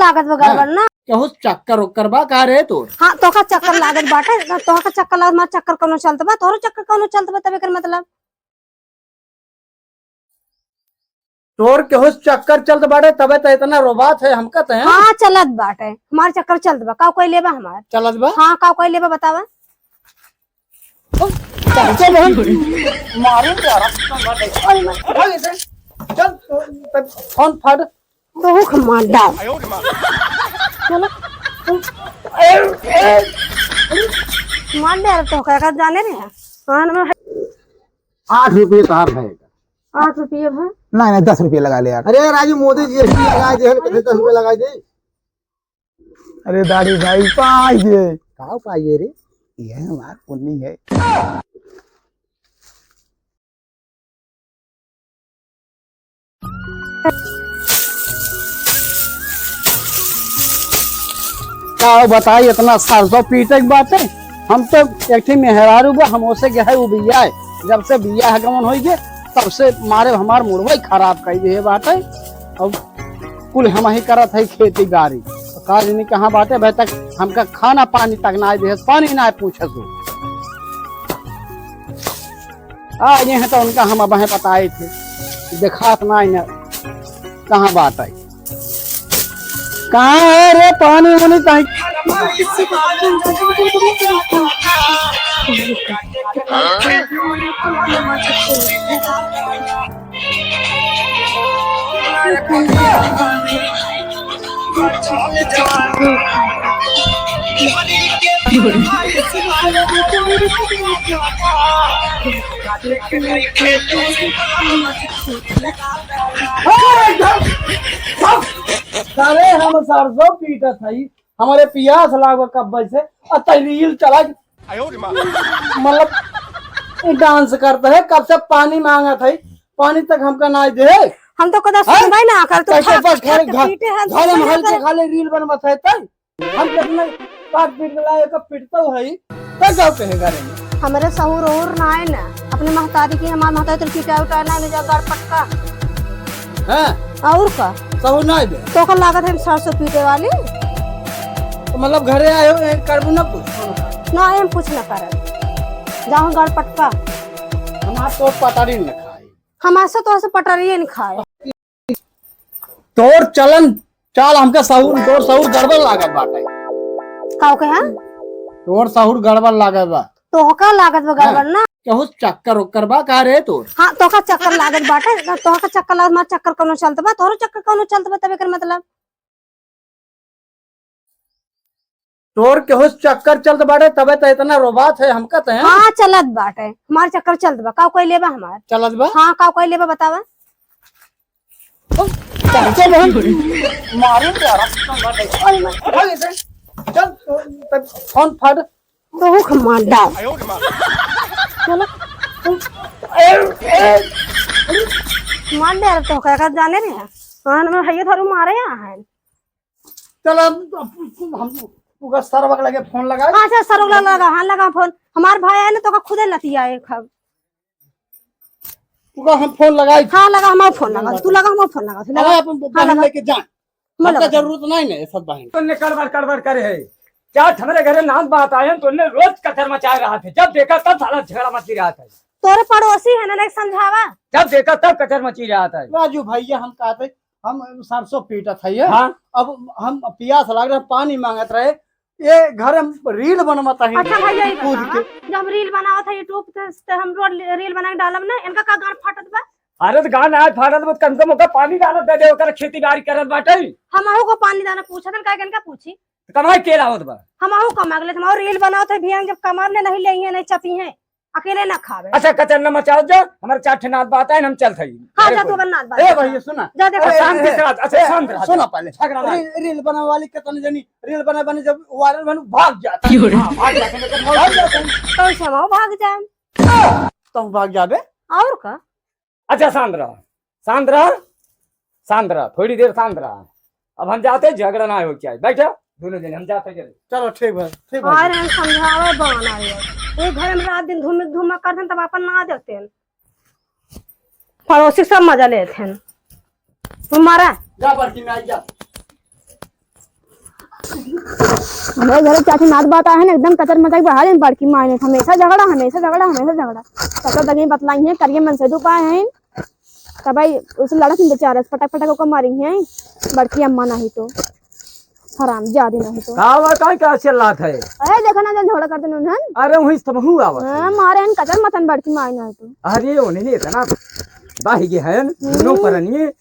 लागत बा गड़बड़ ना। कहू चक्कर उक्कर बा का रे तोर? हाँ तो का चक्कर लागत बाटे, तो का चक्कर लागत, मार चक्कर कोनो चलत बा, तोरो चक्कर कोनो चलत बा, तबे कर मतलब तोर केहू चक्कर चलत बाड़े तबे तो इतना रोबात है हमका ते। हाँ चलत बाटे, हमार चक्कर चलत बा, का कोई लेबा हमार? चलत बा? हाँ का कोई लेबा बतावा। चल मारे चल फोन फाड़ तो हुक मार डाल। चलो मार दे तो का जाने रे। हाँ नंबर 8 रुपये तार है। 8 रुपये है। नहीं 10 रुपये लगा ले यार। अरे राजू मोदी जीएसटी लगा दे, कैसे 10 रुपये लगा दे? अरे दाढ़ी भाई पाइए कहाँ पाइए रे, ये हमार पुण्य है। क्या बताई इतना 700 पीटे की बात है। हम तो एक थी मेहरारू बा, हम उसे गए वो बिया है, जब से बिया है गमन हो गए तब से मारे हमार मुड़वा खराब कर दिए बात है। अब कुल हम ही करत है खेती बाड़ी, तो काज नहीं कहाँ बात है भाई, तक हमका खाना पानी तक ना दे, पानी ना पूछे सो आज है तो उनका हम अब बताए थे, देखात ना कहाँ बात है, कहाँ है रे पानी वानी कहीं। अरे हम 700 पीटा थी, हमारे पियास लागो कब से रील चला मतलब डांस करते है, कब से पानी मांगा था, पानी तक हमका ना दे। हम तो कदा सुनवाई ना कर तो घर में हल के खाली रील बनवत है, हम कितने काट पीट लाए का पिटता है तब जाओ कहेगा रे। हमारे सहूर और ना है ना, अपने महतारी की, हमारे महतारी तो पीटा उठा ना ले जा गाड़ पटका हैं और का सब ना दे तो का लागत है 700 पीटे वाली। तो मतलब घरे आए हो करबू ना कुछ ना हम कुछ ना करे, जाओ गाड़ पटका, हमार तो पटारी न खाए, हमारे तो ऐसे पटरिए नहीं खाए। तोर चलन चाल हमका सहूर, तोर सहूर गड़बड़ लागत बाटे, काऊ के हैं तोर सहूर गड़बड़ लागत बा, तो का लागत बा गड़बड़ ना। कहू चक्कर उक्कर बा का रे तोर? हाँ तो का चक्कर लागत बाटे, तो का चक्कर लागत, मार चक्कर कोनो चलत बा, तोरो चक्कर कोनो चलत बा, तबे कर मतलब तोर केहू चक्कर चलत बाड़े तबे तो इतना रोबात है हमका ते। हाँ चलत बाटे, हमार चक्कर चलत बा, का कोई लेबा हमार? चलत बा? हाँ का कोई लेबा बतावा। मारे चल फोन फाड़ तो हुक मार डाल। चलो मार दे तो का जाने रे। हाँ नंबर है थारू मारे यहाँ है। चल हम पूरा सरवक लगे फोन लगा। हाँ अच्छा सरवक लगा, हाँ लगा फोन, हमार भाई है ना तो का खुदे लतिया है खब। पूरा हम फोन लगाई। हाँ लगा, हमारा फोन लगा, तू लगा हमारा फोन लगा, तू लगा अपन बहन लेके जा, हमका जरूरत नहीं है सब बहन। तुमने कड़बड़ करे है क्या? हमारे घरे नाम बात आए, तुमने रोज कचर मचा रहा थे, जब देखा तब सारा झगड़ा मची रहा था। तोरे पड़ोसी है ना, समझावा, जब देखा तब कचर मची रहा था। राजू भैया हम कहते हम 700 पीटा था ये। हाँ? अब हम प्यास लग रहा, पानी मांगत रहे, ये घर में रील बनवाता है। अच्छा भैया ये कूद के जब रील बनावा था यूट्यूब पे, हम रोज रील बना के डालब ना, इनका का गांड फाटत बा। अरे तो गान आज फाड़त मत, कम से कम पानी डालत दे दे, ओकर खेती बाड़ी करत बाटे। हमहू को पानी दाना पूछत का इनका पूछी, कमाई के लावत बा। हमहू कमा गले, हम रील बनाओ थे भियन, जब कमार ने नहीं ले नहीं चपी है, अकेले ना खावे। अच्छा कचर न मचाओ, जो हमारे 4 नात बात है, हम चल थई। हाँ जा तू बनात बा। ए भैया सुना, जा देखो शांति से बात, अच्छा शांत रह, सुना पहले झगड़ा ना। रील बनाने वाली कितने जनी रील बने जब वायरल बन भाग जाता है। हाँ, भाग जाते हैं, लेकिन भाग जाते हैं। तो से हम भाग जाए तो भाग जाबे और का। अच्छा शांत रह, शांत रह, शांत रह, थोड़ी देर शांत रह। अब हम जाते, झगड़ा ना हो क्या, बैठो दोनों जने, हम जाते जल्दी। चलो ठीक है, ठीक है। और हम समझावे बना ये घर में रात दिन धूम करते तब अपन ना देते हैं, पड़ोसी सब मजा लेते हैं। तुम्हारा जा बड़की में आ जा। हमारे घर चाची नाथ बात आए ना एकदम कचर मचक बहा दें बड़की माँ ने हमेशा झगड़ा हमेशा झगड़ा हमेशा झगड़ा कचर दगे बतलाई है करिए मन से दो पाए हैं तब भाई उस लड़क बेचारे पटक पटक को मारी है बड़की अम्मा नहीं तो हराम जादी नहीं तो का क्या चिल्लात है? अरे देखो ना झगड़ा करते उन्हन अरे वही सब हुआ आवत है। हां मारे हैं कचर मतन बड़की माँ नहीं तो अरे उन्हें इतना बाही के है नो परनिए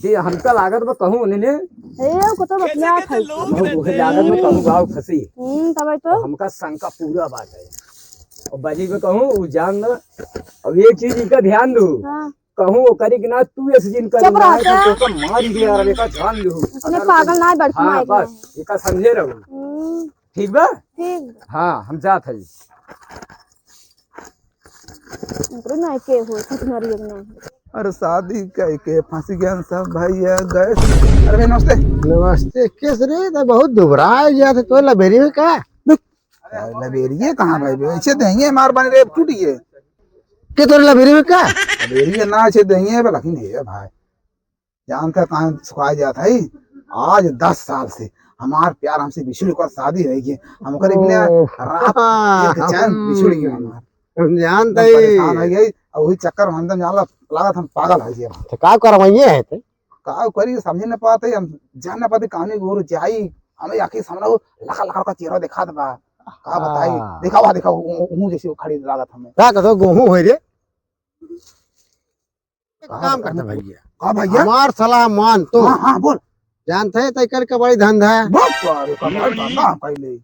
जे हमका लागत में कहूं उन्हें ए को तो बतला था बहुत लागत में कहूं गाँव फंसी तब तो हमका शंका पूरा बात है और बाजी में कहूं वो जान ल अब एक चीज का ध्यान दो हां कहूं वो करी कि ना तू ऐसे जिन कर चुप रह तो का मार दे यार का ध्यान दो उसने पागल ना बड़की माँ हां बस ये का समझे रहो ठीक बा ठीक हां हम जात है ना के हो कितना रियक नहीं अरे शादी के फांसी गया सब भाई गए। अरे भाई नमस्ते। नमस्ते किस रे तो बहुत दुबरा गया था तो लबेरी में का लबेरिए कहाँ भाई ऐसे देंगे मार बन रे टूटिए के तो लबेरी में का लबेरिए ना ऐसे देंगे लेकिन है भाई जानता कहाँ सुखाया जाता है आज 10 साल से हमार प्यार हमसे बिछुड़ कर शादी हो गई हम कर इतने रात एक चैन बिछुड़ गए हमार जानते परेशान हो गई और वही चक्कर में हम जाला लागत हम पागल हो गए तो का करवाइए है तो का करी समझ न पाते हम जान न पाते कहानी गोर जाई हमें आखिर सामने लाख लाख का चेहरा दिखा दबा का बताई दिखावा हूं जैसे खड़ी लागत हमें का तो गेहूं होई रे काम करता भैया का भैया हमार सलाह मान तो हां हां बोल जानते है तय करके बड़ी धंधा है बहुत सारे कमाल धंधा पहले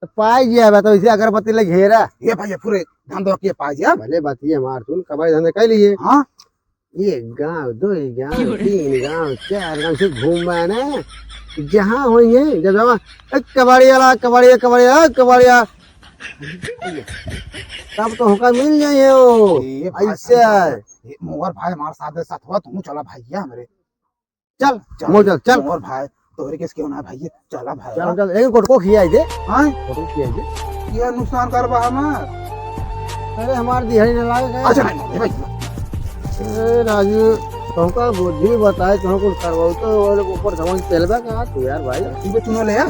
तो पाई गया तो इसे अगरबत्ती ले घेरा ये भैया पूरे धंधो के पास जा भले बातिए मार सुन कबाड़ी धंधा कर लिए हां एक गांव दो गांव 3 गांव 4 गांव से घूम ना जहाँ हुई है जब कबाड़िया कबाड़िया तब तो होकर मिल जाइए वो ऐसे मोहर भाई हमारे साथ हुआ तुम चला भैया हमारे चल मोर चल मोहर भाई तोहरे किस क्यों ना भैया चला भाई चल चल एक कोट को खियाई दे हां कोट खियाई दे ये नुकसान करबा हमार अरे हमार दिहाड़ी न लागे अच्छा नहीं भाई ए राजू तुमका बुद्धि बताए तुम कुछ करवाओ तो वो ऊपर समझ चलबा का तू यार भाई ठीक है चुनो ले यार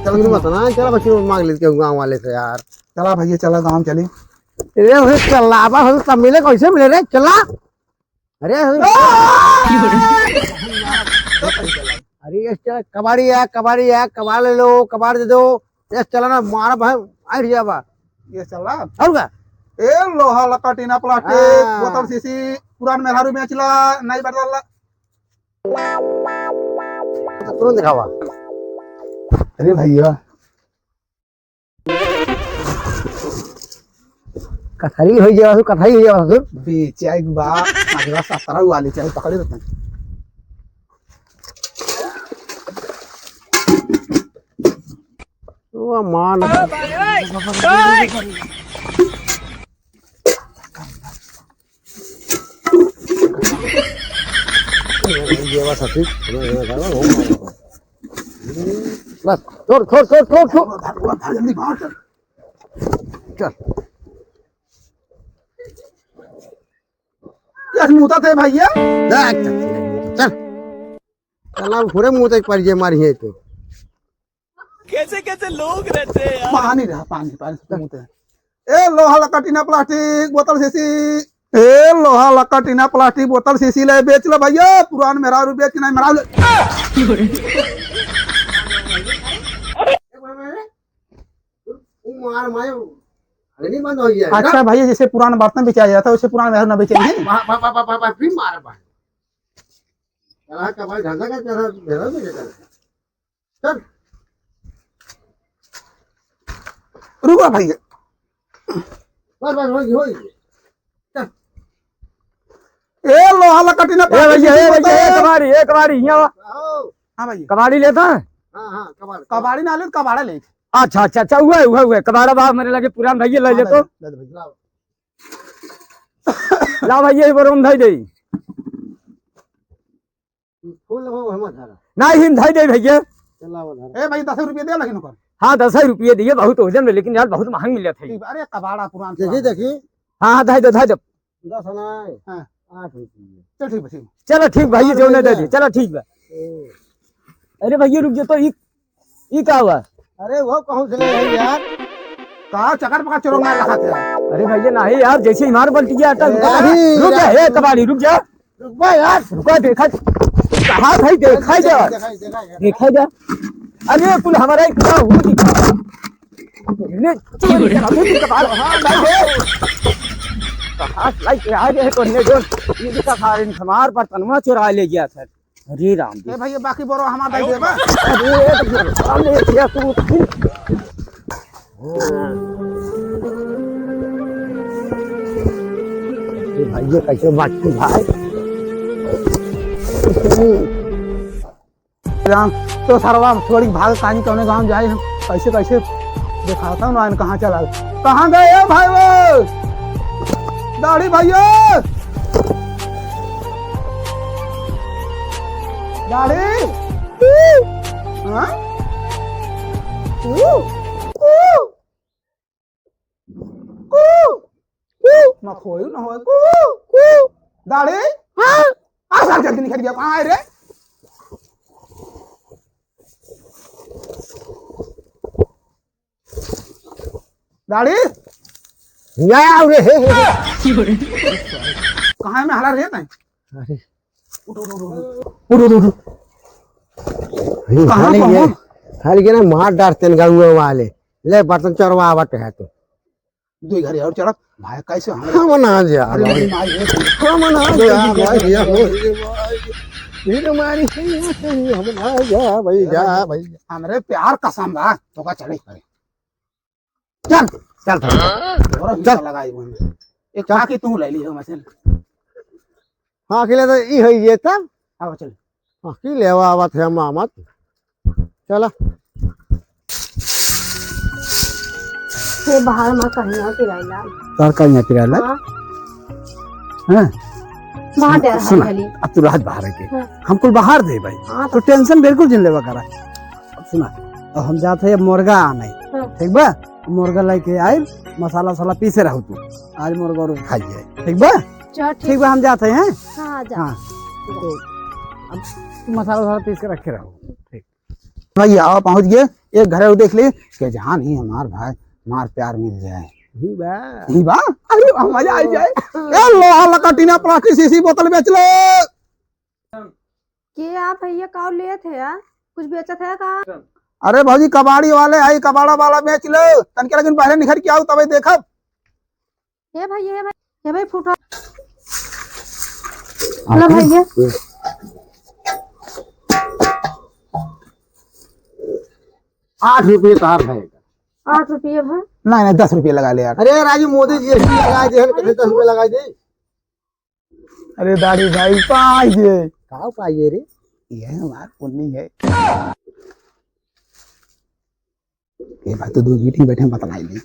चल तू बताना चला बच्ची मांग लेते गांव वाले से यार चला भैया चला गांव चली रे वो चलावा हो तब मिले कैसे मिले रे चला अरे अरे ये चल कबाड़ी है कबाड़ ले लो कबाड़ दे दो ये चला ना मारा भाई आइड जाबा ये चला और का ए लोहा लका टीना प्लास्टिक बोतल सीसी पुरान मेहरारू बेचला नहीं बदलला तुरंत दिखावा अरे भैया कथरी हो जावा कथरी हो जावा तू बेचाई बा आगरा 17 वाली चाय पकड़े रहते वो मान जेवा सती बस छोड़ जल्दी बाहर चल चल यार मुता थे भैया चल चला पूरे मुंह तक पर जे मारी है तो कैसे लोग रहते हैं यार। पानी से मुते ए लोहा लका टीना प्लास्टिक बोतल सीसी ए लोहा लका टीना प्लास्टिक बोतल सीसी ले बेच लो भैया पुरान मेहरारू बेच नहीं मेहरारू मार मायो नहीं बंद हो गया अच्छा भैया जैसे पुराना बर्तन बेचा जाता है वैसे पुराना मेहरारू ना बेचेंगे फिर मार पा चला का भाई धंधा का चला मेरा भी चल रुको भैया बस हो ए लोहा लका टीना कबाड़ी यहाँ हां भैया कबाड़ी लेता है हां कबाड़ कबाड़ी ना ले कबाड़ा ले अच्छा हुआ कबाड़ा बाप मेरे लगे पुरान भैया ले ले तो ला भैया बरोम धाई दे फूल हो हम धारा नहीं हिम धाई दे भैया चला वो धारा ए भाई 10 रुपए दे लेकिन ओकर हाँ 10 रुपये दिए बहुत वजन में लेकिन यार बहुत महंग मिले थे अरे कबाड़ा पुरान देखी हाँ धाई दो 10 नहीं हाँ। 8 रुपये चल ठीक है चलो ठीक भाई जो ने दे दी चलो ठीक है अरे भैया रुक जा, तो ये क्या हुआ? अरे वो कहूँ चले गए यार, कहा चक्कर पका चोरों मार रखा था। अरे भैया नहीं यार, जैसे इमार पलटी गया था। अरे रुक जा, हे कबाड़ी रुक जा, रुक यार, रुका, देखा कहाँ भाई, देखा जा, देखा जा। अरे कुल हमारा इतना हुआ चोरी करा दे कबाड़। हाँ लाइक आ गए तो ने जो ये दिखा सारे हमार पर तनवा चुरा ले गया सर। अरे राम जी, ए भैया बाकी बोरो हमारा दे देबा। अरे सामने किया तू। ये भैया कैसे बाकी भाई तो सरवा थोड़ी भाग कहानी कौन गाँव जाए, हम कैसे कैसे दिखाता हूँ ना कहाँ चला, कहाँ गए भाई वो दाढ़ी भैया, दाढ़ी हाँ? मैं खोयू ना हो दाढ़ी, हाँ आ जल्दी निकल गया, कहाँ आए रे? दाढ़ी यार रे कहाँ है, मैं हला रहे हैं। अरे उठ कहाँ कहाँ हर के ना मार डालते गाँव वाले ले बर्तन चोरवा आवट है तो दो घर और चढ़ भाई कैसे हम ना जा हम ना जा भाई जा भाई हमरे प्यार कसम बा तो का चढ़े करे, चल चल और चल लगाई वो एक बाकी तू ले ली हो मशीन। हाँ खिले तो ई होई ये तब आओ चल, हाँ की लेवा आवत है मामत चला ये बाहर में कहीं और पिराइला। तर कहीं पिराला हाँ हां बाहर डर सुन, है खाली। अब तू रात बाहर है के हाँ। हमको बाहर दे भाई, हाँ तो टेंशन बिल्कुल जिन लेवा करा। अब सुना, अब हम जाते हैं मुर्गा आने, हाँ। ठीक बा, मुर्गा लेके आए, मसाला वसाला पीसे रहो तू, आज मुर्गा और खाइए, ठीक बा? चल ठीक बा, हम जाते हैं। हाँ जा। हाँ तो अब तू मसाला वसाला पीस के रखे रहो, ठीक भाई। आओ पहुंच गए, एक घर देख ले कि जहाँ नहीं हमार भाई मार प्यार मिल जाए, ही बा अरे मजा आ जाए। ए लोहा लकटीना प्लास्टिक शीशी बोतल बेच लो। के आप भैया काउ लिए थे यार, कुछ बेचा था का? अरे भाजी कबाड़ी वाले आई, कबाड़ा वाला बेच लो तन के, लेकिन बाहर निखर के आओ तब देखब। ये भाई फूटा हेलो भैया, 8 रुपये तार है। 8 रुपये भाई। नहीं 10 रुपये लगा ले यार। अरे राजू मोदी जी लगा दे, कितने 10 रुपये लगा दे। अरे दाढ़ी भाई पाइए कहाँ पाइए रे, ये हमार पुण्य है। ये बात तो दो मीटिंग बैठे बतलाई दी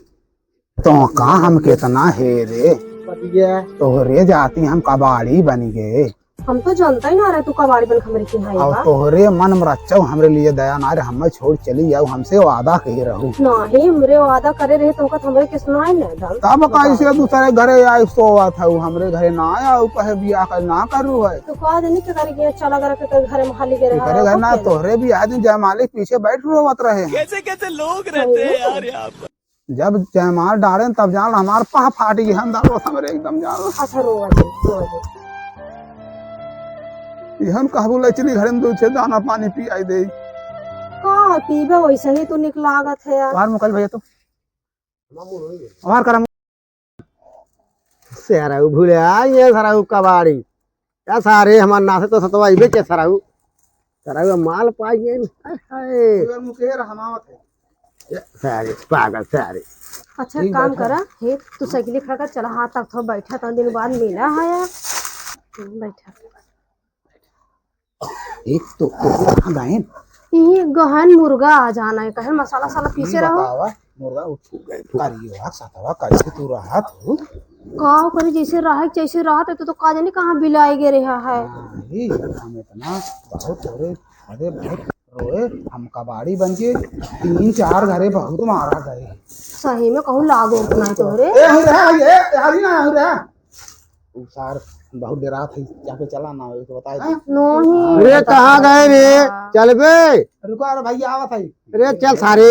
तो का हम कितना है रे, पतिया तोहरे जाती हम कबाड़ी बन गए। हम तो जानता ही ना रहे तू कबाड़ी बन खबर की भाई और बा। तोहरे मन मरच्चो हमरे लिए दया ना रे, हमें छोड़ चली जाओ, हमसे वादा कही रहू। नहीं हमरे वादा करे रहे तो हमरे किसना है ना धन। तब कैसे दूसरे घरे आए सोवा था, हमरे घरे ना आया, कहे बियाह कर ना करू है, तो कहा देनी के करे कि चला कर के घर में खाली के करे घर ना तोहरे भी आदमी जयमाली पीछे बैठ रोवत रहे हैं। कैसे कैसे लोग रहते हैं यार यहाँ पर। जब जयमाल डाले तब जान हमार पा फाट गई, हम दारो हमरे एकदम जान अच्छा रोवा हम कहबू ले चली घर में, दूध से दाना पानी पी आई दे। का पीबे वैसे ही तो निक लागत है यार। बाहर मुकल भैया तो बाहर करम सराऊ भूले ये सराऊ कबाड़ी क्या सारे हमारे नासे तो सतवाई बेचे सराऊ सराऊ माल पाइए मुके रहमावत है सारे पागल सारे। अच्छा काम करा हे तू साइकिल खड़ा कर चला, हाथ तक थोड़ा बैठा तो दिन बाद मिला है यार। बैठा एक तो कहाँ गए, ये गहन मुर्गा आ जाना है, कहन मसाला साला पीसे रहो। मुर्गा उठ गए करियो साथवा कैसे तू राहत हो, का करे जैसे राहत है तो का जाने कहाँ बिलाई गे रहा है। नहीं हम इतना बहुत थोड़े, अरे बहुत रोए, हम कबाड़ी बन के 3-4 घरे बहुत मारा गए। सही में कहूँ लागो उतना तोरे। ए हम रहा ये हरी ना हम रहा उ सार बहुत डरा थे जाके चला ना हो तो बताए नहीं रे कहाँ गए रे? चल बे। रुको अरे भैया आवा था रे चल सारे।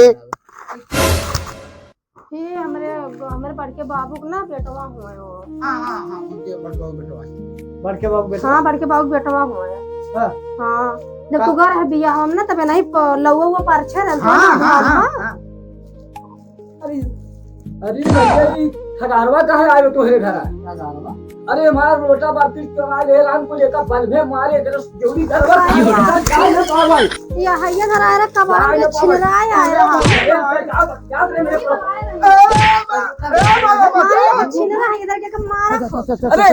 ये हमारे बड़के बाबू को ना बेटवा हुआ है वो। हां उनके बड़का बेटवा बड़के बाबू बेटा हाँ बड़के बाबू के बेटवा हुआ है। हाँ। हाँ जब तू घर है बिया हम ना तबे नहीं लौवा हुआ परछे रहते हां अरे अरे भैया जी खगारवा कहाँ आयो तोहरे घर? अरे हमारा रोटा बाती करवा ले राम को लेकर बल्बे मारे तेरे जोड़ी घरवा क्या है भाई? या हैया घर आया कबाड़ में छिलराय आया याद रहे मेरे मारे छिलरा है इधर के मारा अरे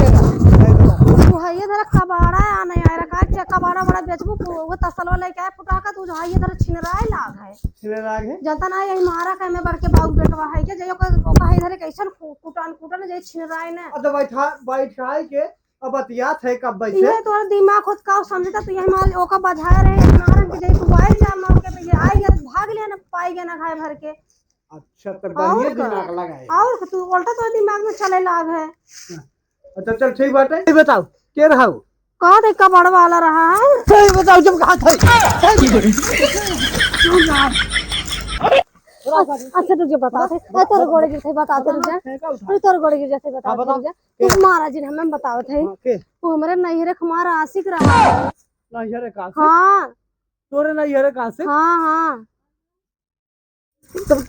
तू हैया धर कबाड़ा आने आया का चे कबाड़ा बड़ा बेचबू वो तसलवा लेके आए फुटाका तू हैया धर छिलराय लाग है राग है जनता ना यही मारा का में बड़के बाबू बेटवा है के जयो का है इधर कैसन कुटन जे छिलराय ने तो बैठाई के अब बतिया थे कब बैठे ये तोर दिमाग खुद का समझता तू यही माल ओका बधाए रहे मारन के जे तू आए जा मार के ये आई गया भाग ले ना पाई गया ना खाए भर के अच्छा तो बढ़िया दिमाग लगाए और तू उल्टा तो दिमाग में चले लाग है अच्छा चल ठीक बात है बताओ के रहा कहा थे कबाड़ वाला रहा है सही बताओ जब कहा था अच्छा तुझे बता थे तेरे घोड़े गिरते बताते रुक जा तेरे घोड़े गिर जाते बताते रुक जा तू महाराज जी हमें बताओ थे के तू हमारे नैहरे हमारा आशिक रहा है नैहरे कहां से हाँ तोरे नैहरे कहां से हाँ हाँ तब